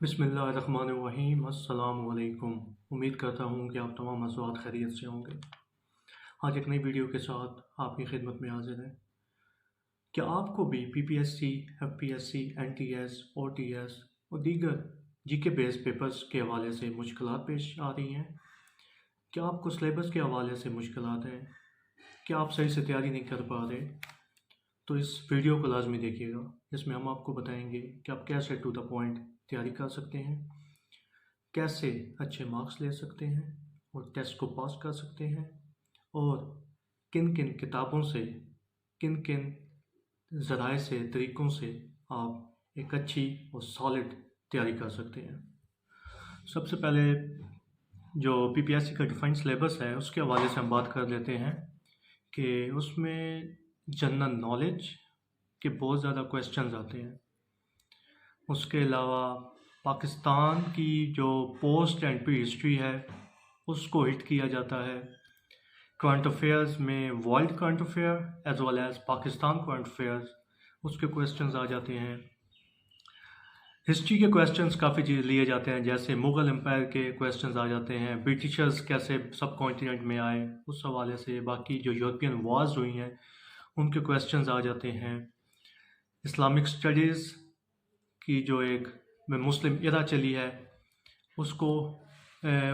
बिस्मिल्लाहिर्रहमानिर्रहीम। अस्सलाम वालेकुम। उम्मीद करता हूँ कि आप तमाम हज़रात खैरियत से होंगे। आज एक नई वीडियो के साथ आपकी खिदमत में हाजिर हैं। क्या आपको भी पीपीएससी, एफपीएससी, एनटीएस, ओटीएस और दीगर जीके बेस्ड पेपर्स के हवाले से मुश्किलात पेश आ रही हैं? क्या आपको सिलेबस के हवाले से मुश्किलात हैं? क्या आप सही से तैयारी नहीं कर पा रहे? तो इस वीडियो को लाजमी देखिएगा। इसमें हम आपको बताएंगे कि आप कैसे टू द पॉइंट तैयारी कर सकते हैं, कैसे अच्छे मार्क्स ले सकते हैं और टेस्ट को पास कर सकते हैं, और किन किन किताबों से, किन किन ज़राए से, तरीक़ों से आप एक अच्छी और सॉलिड तैयारी कर सकते हैं। सबसे पहले जो पीपीएससी का डिफाइंड सिलेबस है उसके हवाले से हम बात कर लेते हैं कि उसमें जनरल नॉलेज के बहुत ज़्यादा क्वेश्चंस आते हैं। उसके अलावा पाकिस्तान की जो पोस्ट एंड प्री हिस्ट्री है उसको हिट किया जाता है। करंट अफेयर्स में world current affair as well as Pakistan current affairs, उसके क्वेश्चंस आ जाते हैं। हिस्ट्री के क्वेश्चंस काफ़ी चीज़ लिए जाते हैं, जैसे मुग़ल एम्पायर के क्वेश्चंस आ जाते हैं, ब्रिटिशर्स कैसे सब कॉन्टिनेंट में आए उस हवाले से, बाकी जो यूरोपियन वॉर्स हुई हैं उनके क्वेश्चंस आ जाते हैं। इस्लामिक स्टडीज़ की जो एक मुस्लिम इरा चली है उसको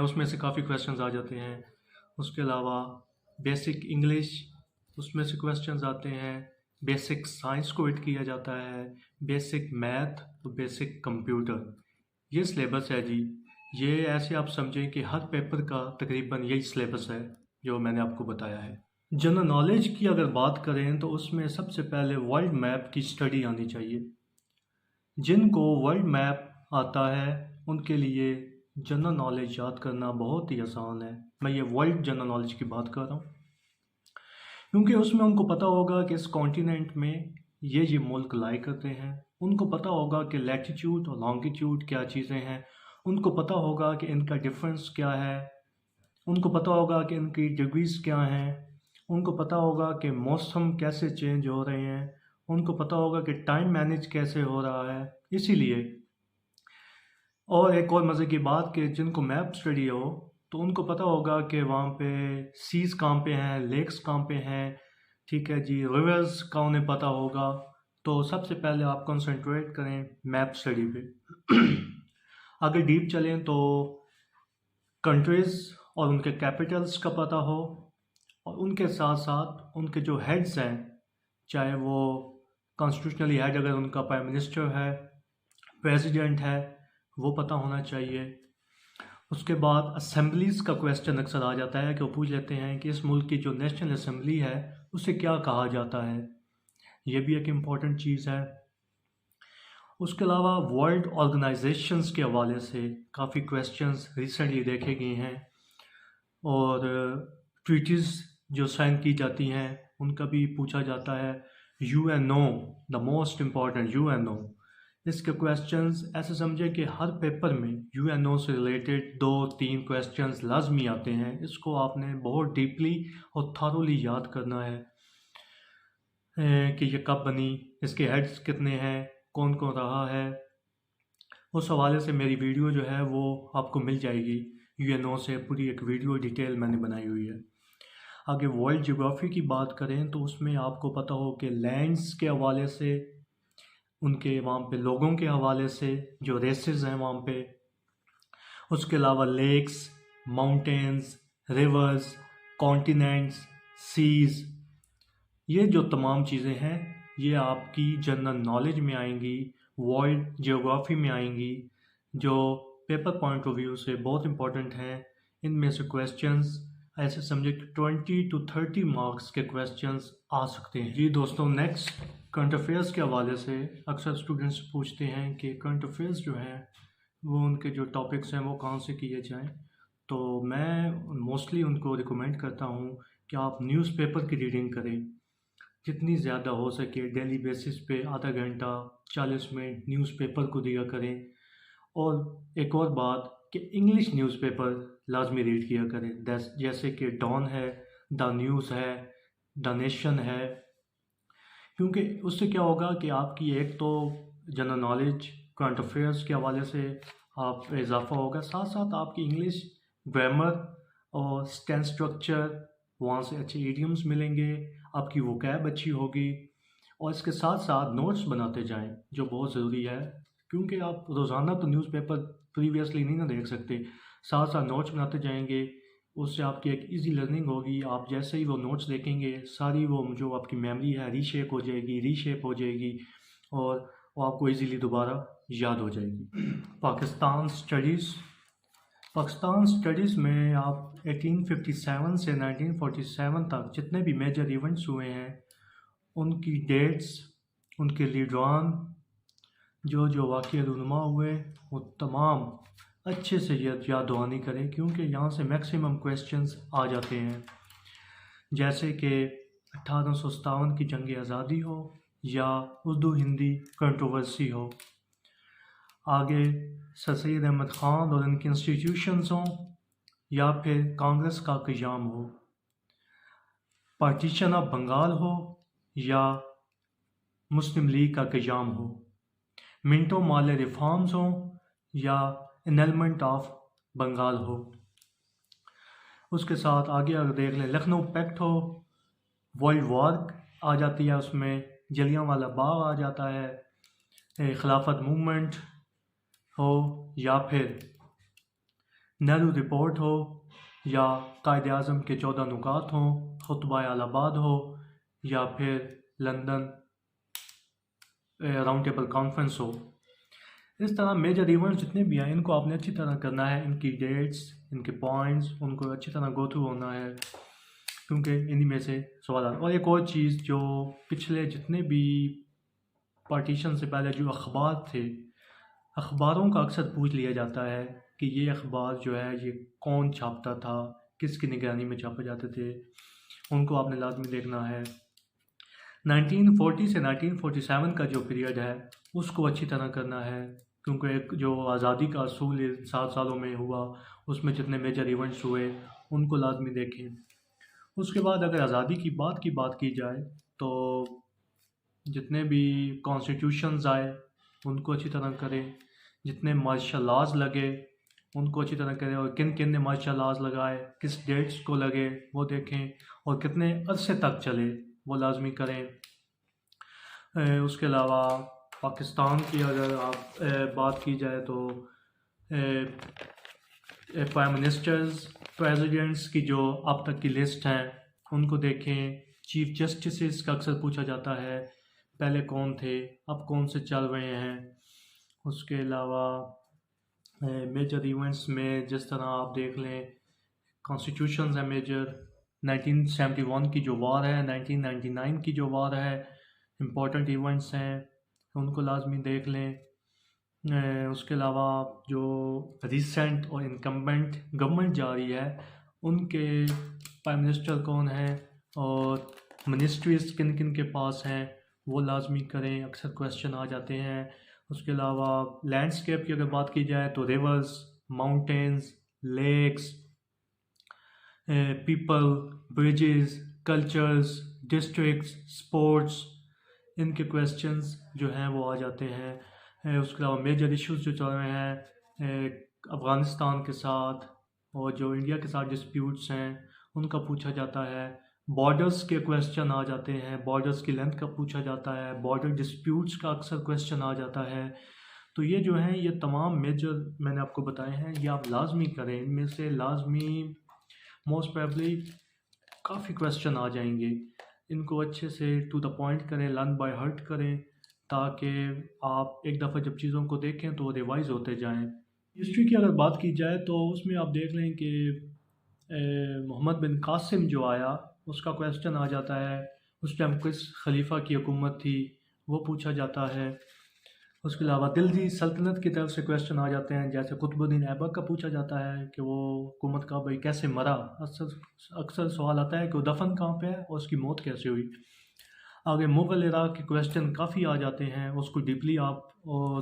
उसमें से काफ़ी क्वेश्चंस आ जाते हैं। उसके अलावा बेसिक इंग्लिश, उसमें से क्वेश्चंस आते हैं। बेसिक साइंस को हिट किया जाता है, बेसिक मैथ और बेसिक कंप्यूटर। ये सिलेबस है जी। ये ऐसे आप समझें कि हर पेपर का तकरीबन यही सिलेबस है जो मैंने आपको बताया है। जनरल नॉलेज की अगर बात करें तो उसमें सबसे पहले वर्ल्ड मैप की स्टडी आनी चाहिए। जिनको वर्ल्ड मैप आता है उनके लिए जनरल नॉलेज याद करना बहुत ही आसान है। मैं ये वर्ल्ड जनरल नॉलेज की बात कर रहा हूँ क्योंकि उसमें उनको पता होगा कि इस कॉन्टिनेंट में ये मुल्क लाई करते हैं। उनको पता होगा कि लैटिट्यूड और लॉन्गिट्यूड क्या चीज़ें हैं। उनको पता होगा कि इनका डिफरेंस क्या है। उनको पता होगा कि इनकी डिग्रीज क्या हैं। उनको पता होगा कि मौसम कैसे चेंज हो रहे हैं। उनको पता होगा कि टाइम मैनेज कैसे हो रहा है। इसीलिए, और एक और मज़े की बात कि जिनको मैप स्टडी हो तो उनको पता होगा कि वहाँ पे सीज़ कहाँ पे हैं, लेक्स कहाँ पे हैं, ठीक है जी, रिवर्स का उन्हें पता होगा। तो सबसे पहले आप कंसंट्रेट करें मैप स्टडी पे। अगर डीप चलें तो कंट्रीज़ और उनके कैपिटल्स का पता हो, और उनके साथ साथ उनके जो हेड्स हैं, चाहे वो कॉन्स्टिट्यूशनली हेड अगर उनका प्राइम मिनिस्टर है, प्रेसिडेंट है, वो पता होना चाहिए। उसके बाद असेंबलीज़ का क्वेश्चन अक्सर आ जाता है कि वो पूछ लेते हैं कि इस मुल्क की जो नेशनल असेंबली है उसे क्या कहा जाता है। ये भी एक इम्पॉर्टेंट चीज़ है। उसके अलावा वर्ल्ड ऑर्गेनाइजेशंस के हवाले से काफ़ी क्वेश्चंस रिसेंटली देखे गए हैं, और ट्रीटीज़ जो साइन की जाती हैं उनका भी पूछा जाता है। UNO, the most important UNO, इसके क्वेश्चंस ऐसे समझे कि हर पेपर में यूएनओ से रिलेटेड 2-3 क्वेश्चंस लाजमी आते हैं। इसको आपने बहुत डीपली और थारोली याद करना है कि ये कब बनी, इसके हेड्स कितने हैं, कौन कौन रहा है। उस हवाले से मेरी वीडियो जो है वो आपको मिल जाएगी। यूएनओ से पूरी एक वीडियो डिटेल मैंने बनाई हुई है। आगे वर्ल्ड ज्योग्राफी की बात करें तो उसमें आपको पता हो कि लैंड्स के हवाले से, उनके वहाँ पे लोगों के हवाले से, जो रेसेस हैं वहाँ पे, उसके अलावा lakes, mountains, rivers, continents, seas, ये जो तमाम चीज़ें हैं ये आपकी जनरल नॉलेज में आएंगी, वर्ल्ड ज्योग्राफी में आएंगी, जो पेपर पॉइंट ऑफ व्यू से बहुत इंपॉर्टेंट हैं। इनमें से क्वेश्चंस ऐसे समझे कि 20 to 30 मार्क्स के क्वेश्चंस आ सकते हैं। जी दोस्तों, नेक्स्ट करंट अफेयर्स के हवाले से अक्सर स्टूडेंट्स पूछते हैं कि करंट अफेयर्स जो हैं वो उनके जो टॉपिक्स हैं वो कहाँ से किए जाएं। तो मैं मोस्टली उनको रिकमेंड करता हूँ कि आप न्यूज़पेपर की रीडिंग करें। जितनी ज़्यादा हो सके डेली बेसिस पे आधा घंटा 40 मिनट न्यूज़पेपर को दिया करें। और एक और बात कि इंग्लिश न्यूज़पेपर लाजमी रीड किया करें, जैसे कि डॉन है, द न्यूज़ है, द नेशन है। क्योंकि उससे क्या होगा कि आपकी एक तो जनरल नॉलेज करंट अफेयर्स के हवाले से आप इजाफा होगा। साथ साथ आपकी इंग्लिश ग्रामर और टेंस स्ट्रक्चर, वहाँ से अच्छे इडियम्स मिलेंगे, आपकी वोकैब अच्छी होगी। और इसके साथ साथ नोट्स बनाते जाएं, जो बहुत ज़रूरी है, क्योंकि आप रोज़ाना तो न्यूज़पेपर प्रीवियसली नहीं ना देख सकते। साथ साथ नोट्स बनाते जाएंगे, उससे आपकी एक इजी लर्निंग होगी। आप जैसे ही वो नोट्स देखेंगे, सारी वो जो आपकी मेमोरी है रीशेप हो जाएगी और वो आपको इजीली दोबारा याद हो जाएगी। पाकिस्तान स्टडीज़ में आप 1857 से 1947 तक जितने भी मेजर इवेंट्स हुए हैं, उनकी डेट्स, उनके लीडरान, जो जो वाक़या रूनुमा हुए, वो तमाम अच्छे से याद दहानी करें, क्योंकि यहाँ से मैक्सिमम क्वेश्चंस आ जाते हैं। जैसे कि 1857 की जंग आज़ादी हो या उर्दू हिंदी कंट्रोवर्सी हो, आगे सर सैयद अहमद ख़ान और इनके इंस्टीट्यूशंस हों, या फिर कांग्रेस का क़याम हो, पार्टीशन ऑफ बंगाल हो या मुस्लिम लीग का क़याम हो, मिंटो माले रिफॉर्म्स हो या एनलमेंट ऑफ बंगाल हो। उसके साथ आगे अगर देख लें, लखनऊ पैक्ट हो, वर्ल्ड वॉर आ जाती है, उसमें जलियांवाला बाग आ जाता है, खिलाफत मूवमेंट हो, या फिर नेहरू रिपोर्ट हो, या कायद आज़म के 14 नुकात हों, खुतबा अलाहाबाद हो, या फिर लंदन राउंड टेबल कॉन्फ्रेंस हो। इस तरह मेजर इवेंट्स जितने भी हैं, इनको आपने अच्छी तरह करना है। इनकी डेट्स, इनके पॉइंट्स, उनको अच्छी तरह गो थ्रू होना है, क्योंकि इन्हीं में से सवाल। और एक और चीज़, जो पिछले जितने भी पार्टीशन से पहले जो अखबार थे, अखबारों का अक्सर पूछ लिया जाता है कि ये अखबार जो है ये कौन छापता था, किसकी निगरानी में छापे जाते थे, उनको आपने लाजमी देखना है। 1940 से 1947 का जो पीरियड है, उसको अच्छी तरह करना है, क्योंकि एक जो आज़ादी का असूल 7 सालों में हुआ, उसमें जितने मेजर इवेंट्स हुए, उनको लाजमी देखें। उसके बाद अगर आज़ादी की बात की जाए, तो जितने भी कॉन्स्टिट्यूशंस आए, उनको अच्छी तरह करें। जितने मार्शल लॉज लगे, उनको अच्छी तरह करें, और किन किन ने मार्शल लॉज लगाए, किस डेट्स को लगे, वो देखें, और कितने अरसे तक चले, वो लाजमी करें। उसके अलावा पाकिस्तान की अगर आप बात की जाए, तो प्राइम मिनिस्टर्स, प्रेसिडेंट्स की जो अब तक की लिस्ट हैं, उनको देखें। चीफ जस्टिस का अक्सर पूछा जाता है, पहले कौन थे, अब कौन से चल रहे हैं। उसके अलावा मेजर इवेंट्स में जिस तरह आप देख लें, कॉन्स्टिट्यूशंस है मेजर, 1971 की जो वार है, 1999 की जो वार है, इम्पॉर्टेंट इवेंट्स हैं, उनको लाजमी देख लें। उसके अलावा जो रिसेंट और इनकम्बेंट गवर्नमेंट जा रही है, उनके प्राइम मिनिस्टर कौन है और मिनिस्ट्रीज किन किन के पास हैं, वो लाजमी करें, अक्सर क्वेश्चन आ जाते हैं। उसके अलावा लैंडस्केप की अगर बात की जाए, तो rivers, mountains, lakes, people, bridges, cultures, districts, sports, इनके क्वेश्चंस जो हैं वो आ जाते हैं। उसके अलावा मेजर इश्यूज जो चल रहे हैं अफ़गानिस्तान के साथ, और जो इंडिया के साथ डिस्प्यूट्स हैं, उनका पूछा जाता है। बॉर्डर्स के क्वेश्चन आ जाते हैं, बॉर्डर्स की लेंथ का पूछा जाता है, बॉर्डर डिस्प्यूट्स का अक्सर क्वेश्चन आ जाता है। तो ये जो हैं, ये तमाम मेजर मैंने आपको बताए हैं, ये आप लाजमी करें। इनमें से लाजमी मोस्ट प्रोबेबली काफ़ी क्वेश्चन आ जाएंगे। इनको अच्छे से टू द पॉइंट करें, लर्न बाय हार्ट करें, ताकि आप एक दफ़ा जब चीज़ों को देखें तो रिवाइज़ होते जाएं। हिस्ट्री की अगर बात की जाए, तो उसमें आप देख लें कि मोहम्मद बिन कासिम जो आया, उसका क्वेश्चन आ जाता है। उस टाइम किस खलीफा की हुकूमत थी, वो पूछा जाता है। उसके अलावा दिल्ली सल्तनत की तरफ से क्वेश्चन आ जाते हैं, जैसे कुतुबुद्दीन ऐबक का पूछा जाता है कि वो हुकूमत का भाई कैसे मरा। अक्सर सवाल आता है कि वो दफन कहाँ पे है और उसकी मौत कैसे हुई। आगे मुग़ल इराक़ के क्वेश्चन काफ़ी आ जाते हैं, उसको डीपली आप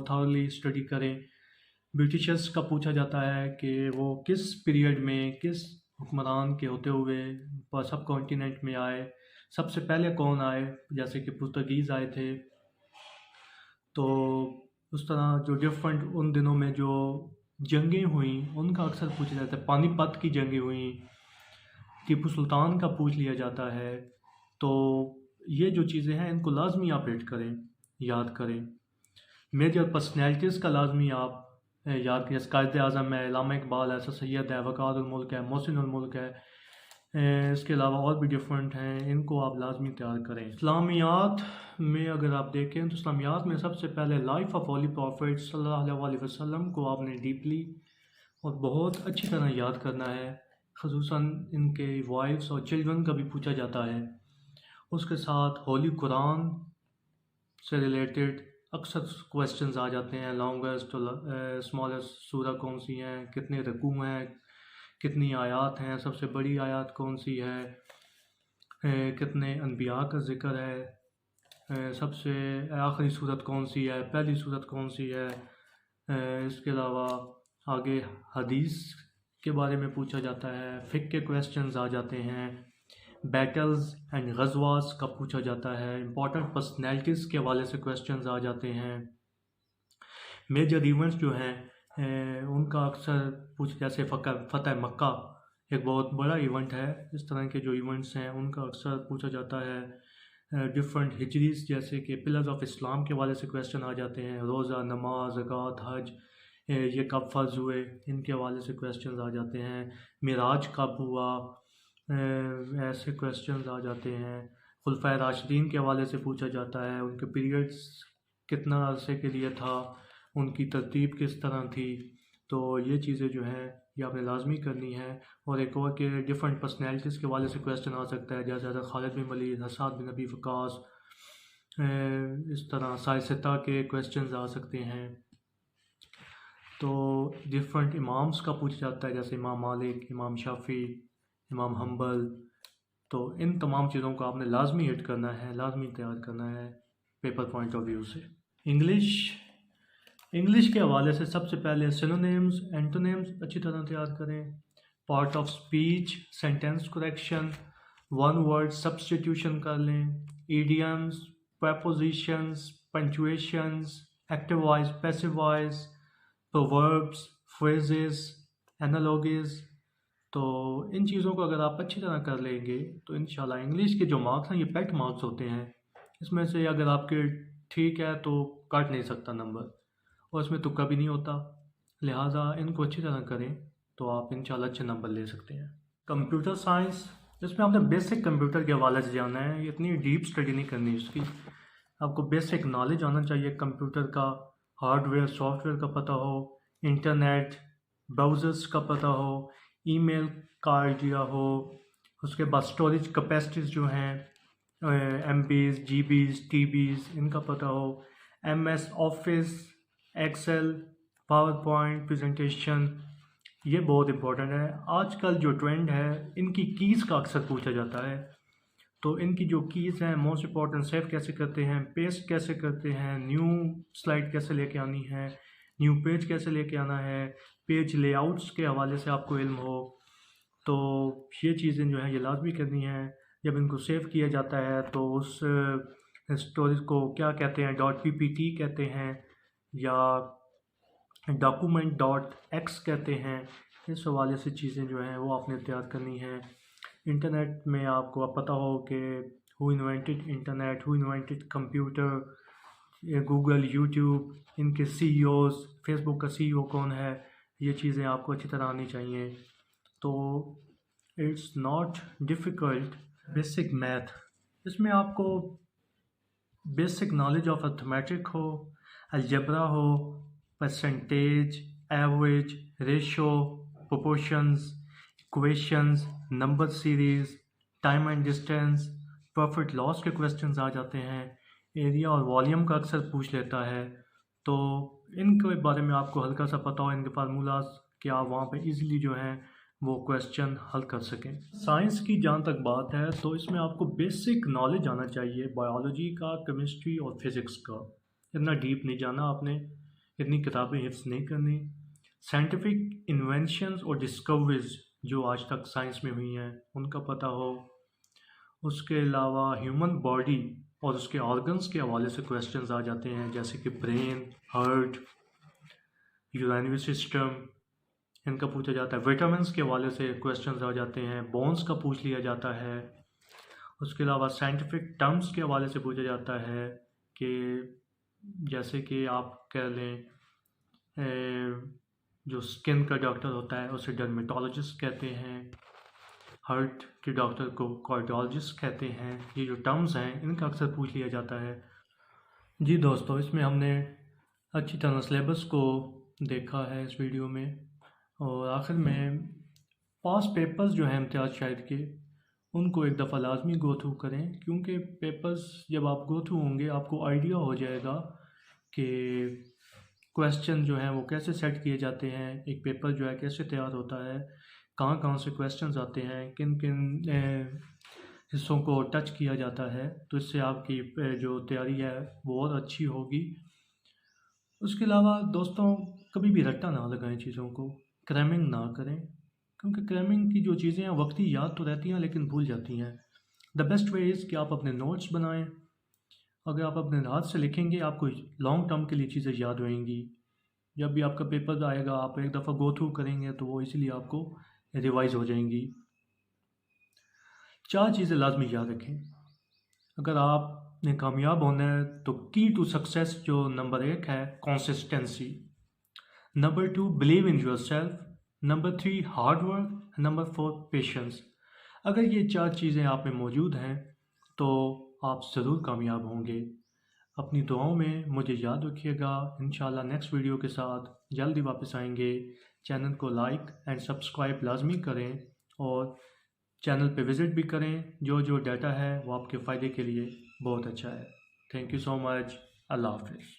थॉरली स्टडी करें। ब्रिटिशर्स का पूछा जाता है कि वो किस पीरियड में, किस हुक्मरान के होते हुए सब कॉन्टिनेंट में आए, सबसे पहले कौन आए, जैसे कि पुर्तगीज़ आए थे। तो उस तरह जो डिफरेंट उन दिनों में जो जंगें हुई उनका अक्सर पूछा जाता है। पानीपत की जंगें हुई, टीपू सुल्तान का पूछ लिया जाता है। तो ये जो चीज़ें हैं इनको लाजमी आप रीड करें, याद करें। मेजर पर्सनैलिटीज़ का लाजमी आप याद करें। जैसे कायद आज़म है, इल्लामा इकबाल है, सर सैयद है, वक़ार उल मुल्क है, मोहसिन उल मुल्क है। इसके अलावा और भी डिफरेंट हैं, इनको आप लाजमी तैयार करें। इस्लामियात में अगर आप देखें तो इस्लामियात में सबसे पहले लाइफ ऑफ होली प्रॉफिट सल्लल्लाहु अलैहि वसल्लम को आपने डीपली और बहुत अच्छी तरह याद करना है। ख़ुसूसन इनके वाइफ्स और चिल्ड्रन का भी पूछा जाता है। उसके साथ होली कुरान से रिलेटेड अक्सर क्वेश्चंस आ जाते हैं। लॉन्गेस्ट स्मॉलेस्ट सूरा कौन सी हैं, कितने रकू हैं, कितनी आयत हैं, सबसे बड़ी आयत कौन सी है, कितने अनबिया का ज़िक्र है, सबसे आखिरी सूरत कौन सी है, पहली सूरत कौन सी है। इसके अलावा आगे हदीस के बारे में पूछा जाता है, फ़िक़्ह के क्वेश्चंस आ जाते हैं, बैटल्स एंड गज़वास का पूछा जाता है, इम्पॉर्टेंट पर्सनैलिटीज़ के हवाले से क्वेश्चंस आ जाते हैं। मेजर इवेंट्स जो हैं उनका अक्सर पूछ, जैसे फ़तह मक्का एक बहुत बड़ा इवेंट है। इस तरह के जो इवेंट्स हैं उनका अक्सर पूछा जाता है। डिफरेंट हिजरीज जैसे कि पिलर्स ऑफ इस्लाम के हवाले से क्वेश्चन आ जाते हैं। रोज़ा, नमाज, ज़कात, हज ये कब फ़र्ज़ हुए, इनके हवाले से क्वेश्चन आ जाते हैं। मिराज कब हुआ, ऐसे क्वेश्चंस आ जाते हैं। खुलफ़ाए राशिदीन के हवाले से पूछा जाता है, उनके पीरियड्स कितना अरसे के लिए था, उनकी तरतीब किस तरह थी। तो ये चीज़ें जो हैं ये आपने लाजमी करनी है। और एक और के डिफरेंट पर्सनैलिटीज़ के हवाले से क्वेश्चन आ सकता है, जैसे हज़रत खालिद बिन वलीद, हसन बिन अबी वक़ास, इस तरह साइंसता के क्वेश्चंस आ सकते हैं। तो डिफरेंट इमाम्स का पूछा जाता है, जैसे इमाम मालिक, इमाम शाफ़ी, इमाम हम्बल। तो इन तमाम चीज़ों को आपने लाजमी हिट करना है, लाजमी तैयार करना है पेपर पॉइंट ऑफ व्यू से। इंग्लिश के हवाले से सबसे पहले सिनोनिम्स, एंटोनिम्स अच्छी तरह तैयार करें। Part of speech, sentence correction, one word substitution कर लें। Idioms, prepositions, punctuations, active voice, passive voice, proverbs, phrases, analogies. तो इन चीज़ों को अगर आप अच्छी तरह कर लेंगे तो इंशाल्लाह इंग्लिश के जो मार्क्स हैं ये पेट मार्क्स होते हैं। इसमें से अगर आपके ठीक है तो काट नहीं सकता नंबर, और इसमें तुक्का भी नहीं होता। लिहाजा इनको अच्छी तरह करें तो आप इंशाल्लाह अच्छे नंबर ले सकते हैं। कंप्यूटर साइंस, इसमें आपने बेसिक कंप्यूटर के हवाले से जाना है, ये इतनी डीप स्टडी नहीं करनी इसकी। आपको बेसिक नॉलेज आना चाहिए कंप्यूटर का, हार्डवेयर सॉफ्टवेयर का पता हो, इंटरनेट ब्राउज़र्स का पता हो, ईमेल का आइडिया हो। उसके बाद स्टोरेज कैपेसिटीज़ जो हैं MBs, GBs, TBs, इनका पता हो। MS Office, Excel, PowerPoint presentation, ये बहुत इंपॉर्टेंट है। आजकल जो ट्रेंड है इनकी कीज़ का अक्सर पूछा जाता है। तो इनकी जो कीज़ हैं मोस्ट इम्पॉर्टेंट, सेव कैसे करते हैं, पेस्ट कैसे करते हैं, न्यू स्लाइड कैसे लेके आनी है, न्यू पेज कैसे लेके आना है, पेज लेआउट्स के हवाले से आपको इल्म हो। तो ये चीज़ें जो हैं ये लाजमी करनी है। जब इनको सेव किया जाता है तो उस स्टोरेज को क्या कहते हैं, .ppt कहते हैं या document.x कहते हैं। इस हवाले से चीज़ें जो हैं वो आपने तैयार करनी है। इंटरनेट में आपको पता हो कि who invented internet, who invented computer, Google, YouTube, इनके CEOs, फेसबुक का CEO कौन है, ये चीज़ें आपको अच्छी तरह आनी चाहिए। तो it's not difficult. Basic math, इसमें आपको बेसिक नॉलेज ऑफ अर्थमेटिक हो, अलजेब्रा हो, percentage, average, ratio, proportions, equations, number series, time and distance, profit loss के क्वेश्चंस आ जाते हैं। एरिया और वॉल्यूम का अक्सर पूछ लेता है। तो इनके बारे में आपको हल्का सा पता हो, इनके फार्मूलाज, कि आप वहाँ पे इजीली जो हैं वो क्वेश्चन हल कर सकें। साइंस की जहाँ तक बात है तो इसमें आपको बेसिक नॉलेज आना चाहिए बायोलॉजी का, केमिस्ट्री और फिज़िक्स का। इतना डीप नहीं जाना आपने, इतनी किताबें हिफ्ज़ नहीं करनी। साइंटिफिक इन्वेंशंस और डिस्कवरीज जो आज तक साइंस में हुई हैं उनका पता हो। उसके अलावा ह्यूमन बॉडी और उसके ऑर्गन्स के हवाले से क्वेश्चंस आ जाते हैं, जैसे कि ब्रेन, हार्ट, यूरिनरी सिस्टम, इनका पूछा जाता है। विटामिन्स के हवाले से क्वेश्चंस आ जाते हैं, बोन्स का पूछ लिया जाता है। उसके अलावा साइंटिफिक टर्म्स के हवाले से पूछा जाता है कि जैसे कि आप कह लें जो स्किन का डॉक्टर होता है उसे डर्मेटोलॉजिस्ट कहते हैं, हार्ट के डॉक्टर को कार्डियोलॉजिस्ट कहते हैं। ये जो टर्म्स हैं इनका अक्सर पूछ लिया जाता है। जी दोस्तों, इसमें हमने अच्छी तरह सिलेबस को देखा है इस वीडियो में, और आखिर में पास पेपर्स जो हैं इम्तियाज़ शाहिद के, उनको एक दफ़ा लाजमी गो थ्रू करें, क्योंकि पेपर्स जब आप गो थ्रू होंगे आपको आइडिया हो जाएगा कि क्वेश्चन जो हैं वो कैसे सेट किए जाते हैं, एक पेपर जो है कैसे तैयार होता है, कहाँ कहाँ से क्वेश्चंस आते हैं, किन किन हिस्सों को टच किया जाता है। तो इससे आपकी जो तैयारी है वो और अच्छी होगी। उसके अलावा दोस्तों, कभी भी रट्टा ना लगाएं चीज़ों को, क्रैमिंग ना करें, क्योंकि क्रैमिंग की जो चीज़ें हैं वक्ती याद तो रहती हैं लेकिन भूल जाती हैं। द बेस्ट वे इज़ कि आप अपने नोट्स बनाएं। अगर आप अपने हाथ से लिखेंगे आपको लॉन्ग टर्म के लिए चीज़ें याद रहेंगी। जब भी आपका पेपर आएगा आप एक दफ़ा गो थ्रू करेंगे तो वो इसलिए आपको रिवाइज हो जाएंगी। 4 चीज़ें लाजमी याद रखें। अगर आपने कामयाब होना है तो की टू सक्सेस जो नंबर 1 है, consistency. Number 2, believe in your self. Number 3, hard work. Number 4, patience. अगर ये 4 चीज़ें आप में मौजूद हैं तो आप ज़रूर कामयाब होंगे। अपनी दुआओं में मुझे याद रखिएगा। इंशाल्लाह नेक्स्ट वीडियो के साथ जल्दी वापस आएंगे। चैनल को लाइक एंड सब्सक्राइब लाजमी करें और चैनल पे विज़िट भी करें। जो जो डाटा है वो आपके फ़ायदे के लिए बहुत अच्छा है। Thank you so much. अल्लाह हाफिज़।